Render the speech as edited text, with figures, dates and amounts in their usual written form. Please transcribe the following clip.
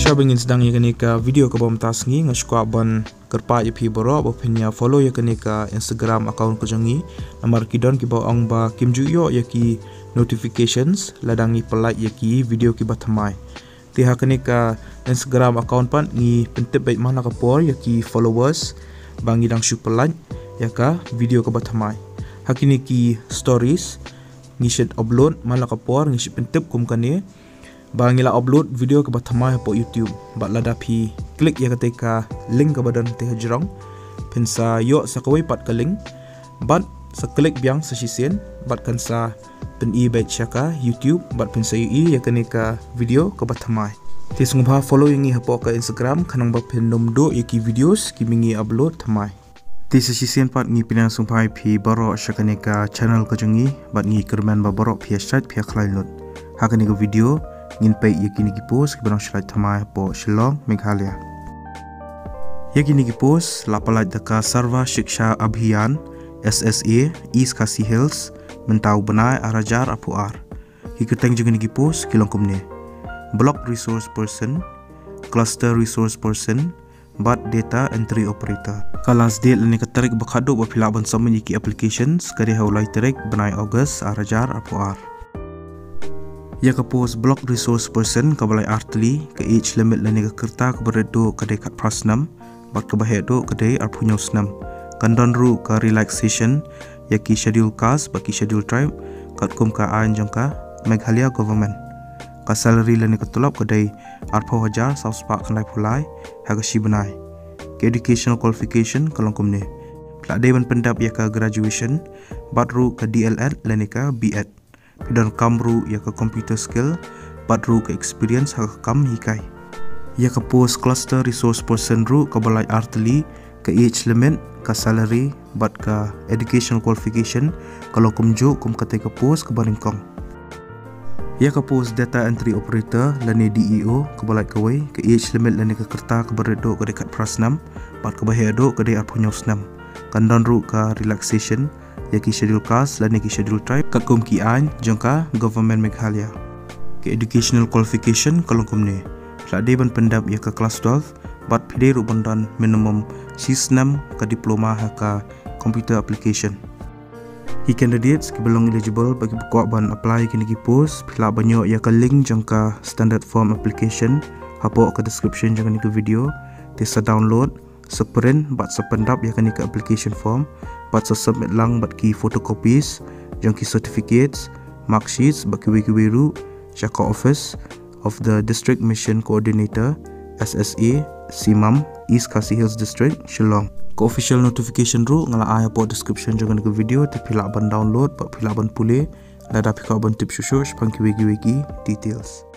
Siya bangin sedang ya kenika video ke bawah tas ngi ngashkwa ban kerpa ya pi boro bapenya follow ya kenika Instagram account ko jangi namar kidon ki bawah ang ba kim ju yo ya ki notifications ladangi pelak ya ki video ki bathamai tiha kenika Instagram account pan ngi pentep baik mana kapor ya ki followers bangi dang shu pelak ya ka video ke bathamai hakini ki stories ngi shed upload mana kapor ngi shed pentep kum kane bangila upload video ke bathamai po YouTube bat lada pi klik ya ketika link ke badan teh jerong pensa yo sakawai pat ke link bat seklik biang sesisen bat kansa pen i baik syaka YouTube bat pensa i ya kenika video ke bathamai tis ngubha follow yang i hapo ke Instagram kanang ba pen nomdo iki videos ki mingi upload thamai tis sesisen pat ngi pinang sumpai pi baro syakanika channel ke jungi bat ngi kerman ba baro pi site pi khlailot hakanika video ngin pay yakini ki post ki banang slide thamai po Shillong Meghalaya yakini ki post lapalaj daka Sarva Shiksha Abhiyan SSA East Khasi Hills mentau benai arajar apuar hiketeng jengini ki post kilongkumne block resource person cluster resource person but data entry operator kalas date lani katarik bakado ba philaban samen ki applications kare haulai tarik benai August arajar apuar ya ke post block resource person ke balai artli ke age limit lani ke kerta ke beredo ke dekat prasnam bat ke bahedo ke day arpunyo snam kandon ru ke relaxation ya ki schedule caste baki schedule tribe kat kum ka an jangka Meghalaya government ka salary lani ke tulap ke day arpo hajar south park kanai pulai ha ke shibenai ke educational qualification kalongkum ne plak day ban pendap ya ke graduation bat ru ke DLED lani ke BEd dan kamru ya ke computer skill patru ke experience ha kam hikai ya ke post cluster resource person ru ke balai artli ke age limit ke salary bat ke educational qualification kalau kumjo kum kate ke post ke baringkong ya ke post data entry operator lani DEO ke balai kawai ke age limit lani ke kerta ke beredo ke dekat prasnam bat ke bahedo ke de arpunyo snam kandan ru ke relaxation yaki schedule caste lani ki schedule tribe kat kum ki an jangka government Meghalaya ke educational qualification kalongkum ne plade ban pendap ya ke kelas 12 bat pide ru bandan minimum C6 ke diploma ha ka computer application hi candidates ki belong eligible bagi buka ban apply kini ki post pila banyo ya ke link jangka standard form application hapo ke description jangka ni ke video tisa download seprint bat sependap ya kini ke application form bat submit lang bat ki photocopies jang ki certificates mark sheets bat ki wiru Shaka Office of the District Mission Coordinator SSA Simam East Khasi Hills District Shillong ko official notification ru ngala aya po description jangan ke video te pila ban download bat pila ban pule lada pika ban tip shushush pang ki wiki details